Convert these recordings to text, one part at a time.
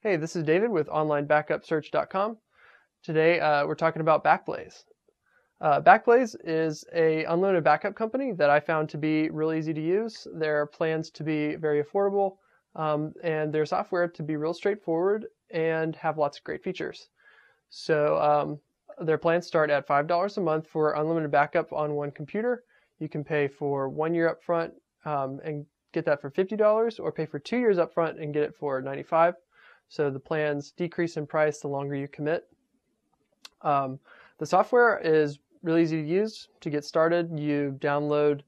Hey, this is David with OnlineBackupSearch.com. Today we're talking about Backblaze. Backblaze is a unlimited backup company that I found to be really easy to use. Their plans to be very affordable, and their software to be real straightforward and have lots of great features. So their plans start at $5 a month for unlimited backup on one computer. You can pay for 1 year up front and get that for $50, or pay for 2 years up front and get it for $95. So the plans decrease in price the longer you commit. The software is really easy to use. To get started, you download,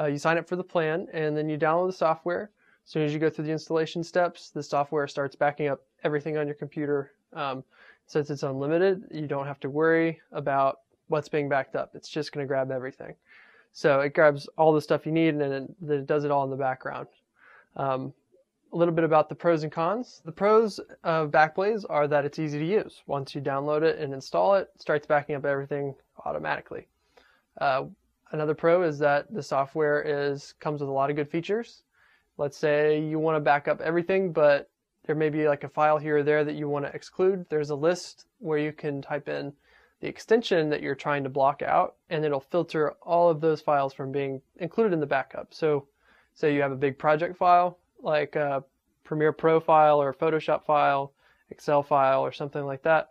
you sign up for the plan, and then you download the software. As soon as you go through the installation steps, the software starts backing up everything on your computer. Since it's unlimited, you don't have to worry about what's being backed up. It's just going to grab everything. So it grabs all the stuff you need, and then it does it all in the background. A little bit about the pros and cons. The pros of Backblaze are that it's easy to use. Once you download it and install it, it starts backing up everything automatically. Another pro is that the software comes with a lot of good features. Let's say you want to back up everything, but there may be like a file here or there that you want to exclude. There's a list where you can type in the extension that you're trying to block out, and it'll filter all of those files from being included in the backup. So say you have a big project file, like a Premiere Pro file or a Photoshop file, Excel file, or something like that.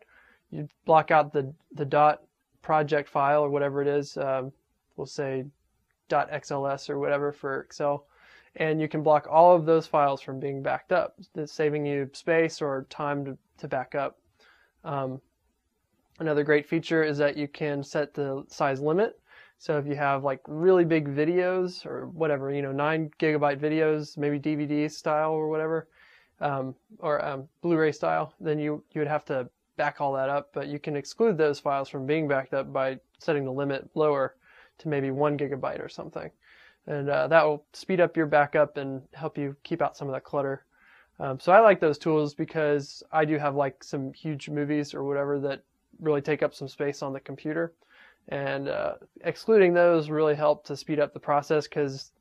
You block out the dot project file or whatever it is. We'll say .xls or whatever for Excel. And you can block all of those files from being backed up, saving you space or time to back up. Another great feature is that you can set the size limit. So if you have like really big videos or whatever, 9 gigabyte videos, maybe DVD style or whatever, or Blu-ray style, then you would have to back all that up. But you can exclude those files from being backed up by setting the limit lower to maybe 1 gigabyte or something. And that will speed up your backup and help you keep out some of that clutter. So I like those tools because I do have like some huge movies or whatever that really take up some space on the computer. And excluding those really help to speed up the process because,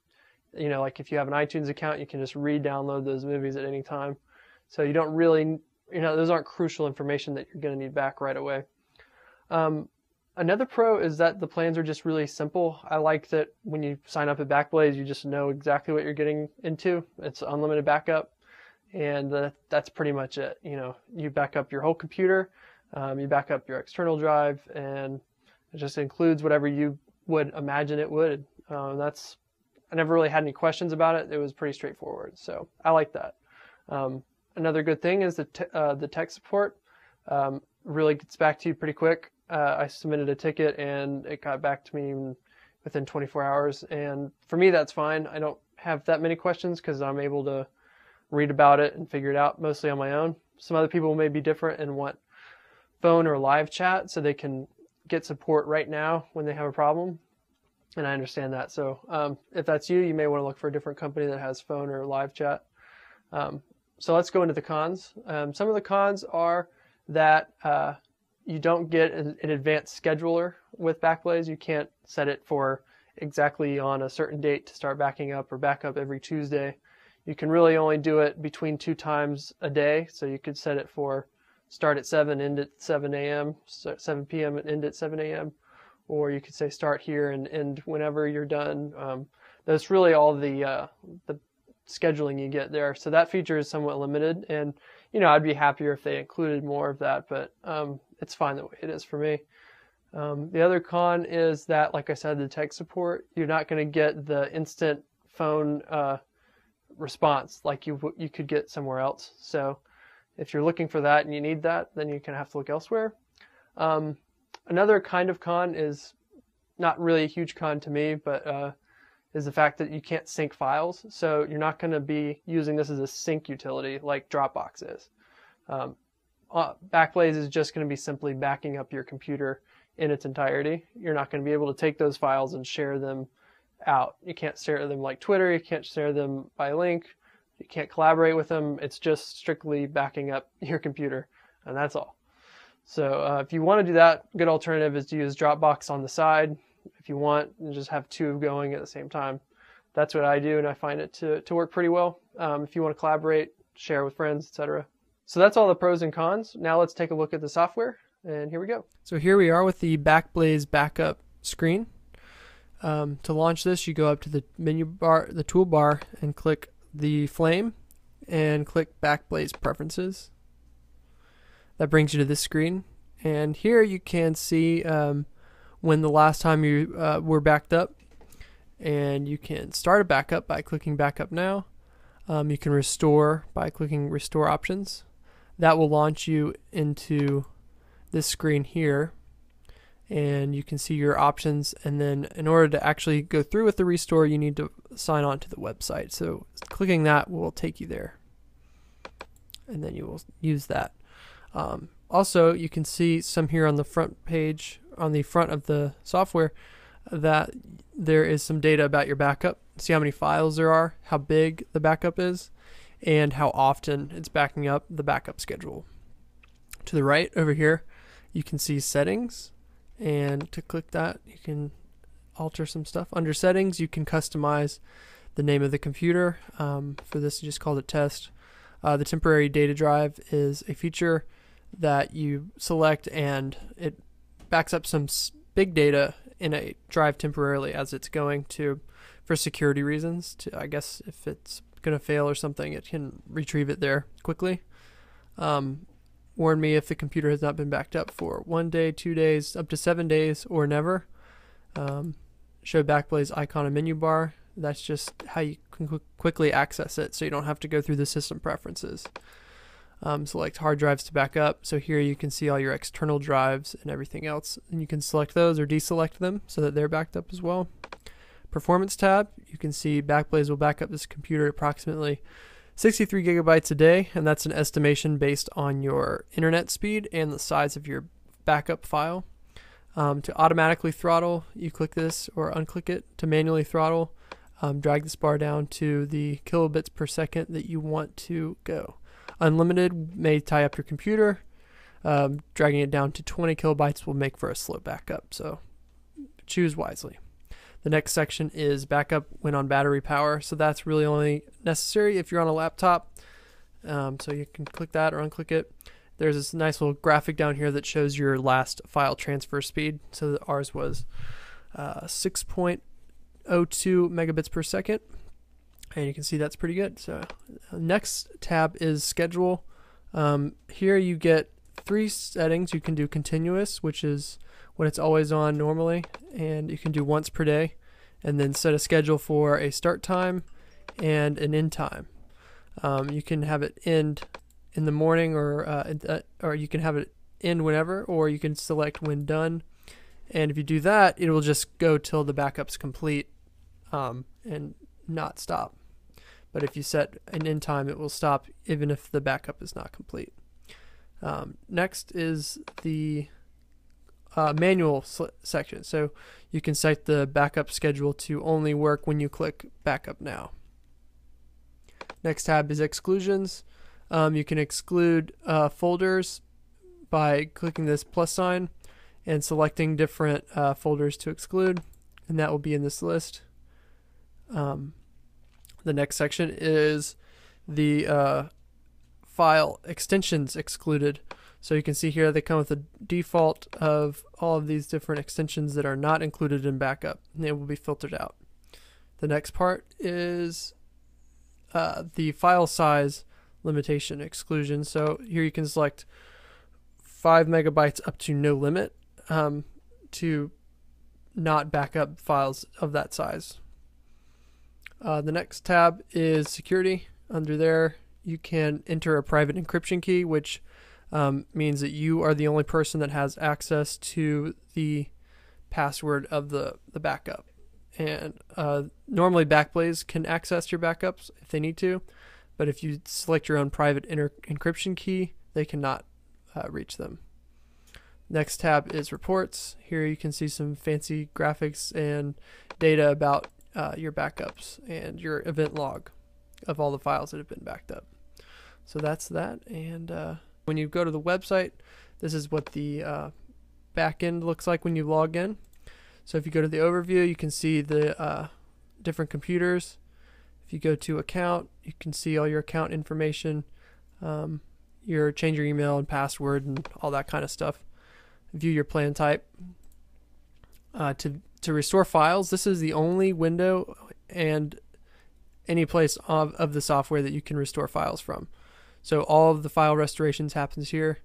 like if you have an iTunes account, you can just re-download those movies at any time. So you don't really, those aren't crucial information that you're going to need back right away. Another pro is that the plans are just really simple. I like that when you sign up at Backblaze, you just know exactly what you're getting into. It's unlimited backup, and that's pretty much it. You back up your whole computer, you back up your external drive, and it just includes whatever you would imagine it would. I never really had any questions about it. It was pretty straightforward, so I like that. Another good thing is the tech support really gets back to you pretty quick. I submitted a ticket and it got back to me within 24 hours. And for me, that's fine. I don't have that many questions because I'm able to read about it and figure it out mostly on my own. Some other people may be different and want phone or live chat so they can get support right now when they have a problem. And I understand that. So if that's you, you may want to look for a different company that has phone or live chat. So let's go into the cons. Some of the cons are that you don't get an advanced scheduler with Backblaze. You can't set it for exactly on a certain date to start backing up or back up every Tuesday. You can really only do it between 2 times a day. So you could set it for start at 7, end at 7 a.m., 7 p.m. and end at 7 a.m. Or you could say start here and end whenever you're done. That's really all the scheduling you get there. So that feature is somewhat limited, and I'd be happier if they included more of that, but it's fine the way it is for me. The other con is that, like I said, the tech support, you're not going to get the instant phone response like you could get somewhere else. So if you're looking for that and you need that, then you're going to have to look elsewhere. Another kind of con is not really a huge con to me, but is the fact that you can't sync files. So you're not going to be using this as a sync utility like Dropbox is. Backblaze is just going to be simply backing up your computer in its entirety. You're not going to be able to take those files and share them out. You can't share them like Twitter. You can't share them by link. You can't collaborate with them. It's just strictly backing up your computer, and that's all. So if you want to do that, a good alternative is to use Dropbox on the side. If you want, you just have 2 going at the same time. That's what I do, and I find it to work pretty well. If you want to collaborate, share with friends, etc. So that's all the pros and cons. Now let's take a look at the software, and here we go. So here we are with the Backblaze backup screen. To launch this, you go up to the menu bar, the toolbar, and click the flame, and click Backblaze Preferences. That brings you to this screen, and here you can see when the last time you were backed up, and you can start a backup by clicking Backup Now. You can restore by clicking Restore Options. That will launch you into this screen here, and you can see your options, and then in order to actually go through with the restore, you need to sign on to the website. So clicking that will take you there, and then you will use that. Also, you can see some here on the front page, on the front of the software, that there is some data about your backup. See how many files there are, how big the backup is, and how often it's backing up, the backup schedule. To the right over here, you can see settings, and to click that, you can alter some stuff. Under settings, you can customize the name of the computer. For this, you just called it test. The temporary data drive is a feature that you select, and it backs up some big data in a drive temporarily as it's going to, for security reasons. I guess if it's going to fail or something, it can retrieve it there quickly. Warn me if the computer has not been backed up for 1 day, 2 days, up to 7 days, or never. Show Backblaze icon and menu bar. That's just how you can quickly access it, so you don't have to go through the system preferences. Select hard drives to back up. So here you can see all your external drives and everything else, and you can select those or deselect them so that they're backed up as well. Performance tab, you can see Backblaze will back up this computer at approximately 63 gigabytes a day, and that's an estimation based on your internet speed and the size of your backup file. To automatically throttle, you click this or unclick it. To manually throttle, drag this bar down to the kilobits per second that you want to go. Unlimited may tie up your computer. Dragging it down to 20 kilobytes will make for a slow backup, so choose wisely. The next section is backup when on battery power, so that's really only necessary if you're on a laptop. So you can click that or unclick it. There's this nice little graphic down here that shows your last file transfer speed. So ours was 6.02 megabits per second. And you can see that's pretty good. So next tab is schedule. Here you get 3 settings. You can do continuous, which is when it's always on normally, and you can do once per day, and then set a schedule for a start time and an end time. You can have it end in the morning, or you can have it end whenever, or you can select when done. And if you do that, it will just go till the backup's complete and not stop. But if you set an end time, it will stop even if the backup is not complete. Next is the manual section. So you can set the backup schedule to only work when you click Backup Now. Next tab is exclusions. You can exclude folders by clicking this plus sign and selecting different folders to exclude, and that will be in this list. The next section is the file extensions excluded. So you can see here they come with a default of all of these different extensions that are not included in backup, and they will be filtered out. The next part is the file size limitation exclusion. So here you can select 5 megabytes up to no limit to not back up files of that size. The next tab is security. Under there, you can enter a private encryption key, which means that you are the only person that has access to the password of the backup. And normally Backblaze can access your backups if they need to, but if you select your own private encryption key, they cannot reach them. Next tab is reports. Here you can see some fancy graphics and data about your backups and your event log of all the files that have been backed up. So that's that. And when you go to the website, this is what the back end looks like when you log in. So if you go to the overview, you can see the different computers. If you go to account, you can see all your account information. change your email and password and all that kind of stuff. View your plan type. To restore files, this is the only window and any place of the software that you can restore files from. So all of the file restorations happens here.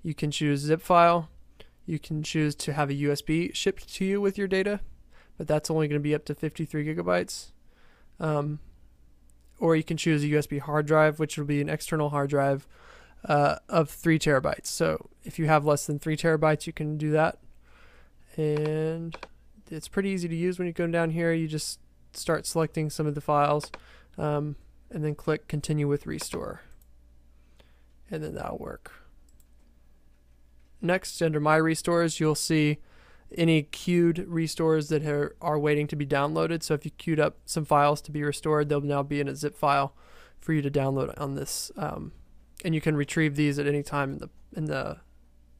You can choose zip file. You can choose to have a USB shipped to you with your data, but that's only going to be up to 53 gigabytes. Or you can choose a USB hard drive, which will be an external hard drive of 3 terabytes. So if you have less than 3 terabytes, you can do that. And it's pretty easy to use. When you go down here, you just start selecting some of the files, and then click continue with restore. And then that'll work. Next, under my restores, you'll see any queued restores that are waiting to be downloaded. So if you queued up some files to be restored, they'll now be in a zip file for you to download on this. And you can retrieve these at any time in the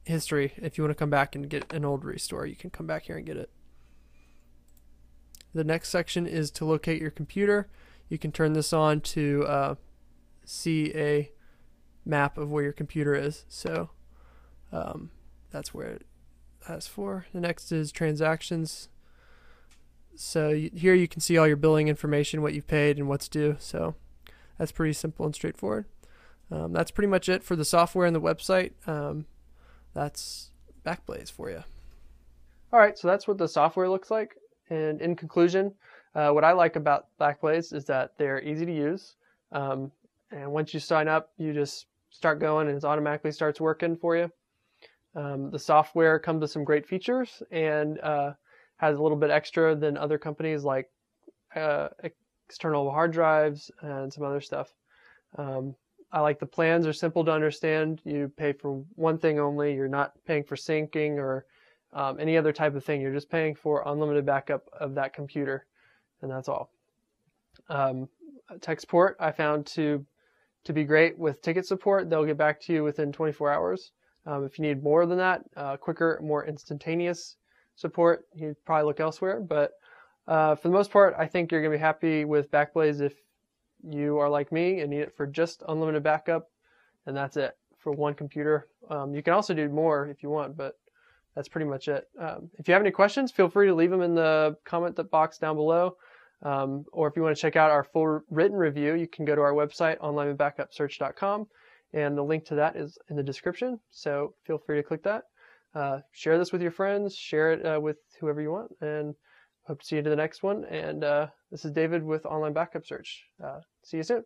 history. If you want to come back and get an old restore, you can come back here and get it. The next section is to locate your computer. You can turn this on to see a map of where your computer is. So that's where it has for. The next is transactions. So here you can see all your billing information, what you've paid and what's due. So that's pretty simple and straightforward. That's pretty much it for the software and the website. That's Backblaze for you. All right, so that's what the software looks like. And in conclusion, what I like about Backblaze is that they're easy to use. And once you sign up, you just start going and it automatically starts working for you. The software comes with some great features and has a little bit extra than other companies like external hard drives and some other stuff. I like the plans are simple to understand. You pay for one thing only. You're not paying for syncing or any other type of thing. You're just paying for unlimited backup of that computer, and that's all. Tech support I found to be great with ticket support. They'll get back to you within 24 hours. If you need more than that, quicker, more instantaneous support, you'd probably look elsewhere. But for the most part, I think you're going to be happy with Backblaze if you are like me and need it for just unlimited backup, and that's it for one computer. You can also do more if you want, but that's pretty much it. If you have any questions, feel free to leave them in the comment box down below. Or if you want to check out our full written review, you can go to our website, onlinewithbackupsearch.com, and the link to that is in the description. So feel free to click that. Share this with your friends, share it with whoever you want, and hope to see you to the next one. And this is David with Online Backup Search. See you soon.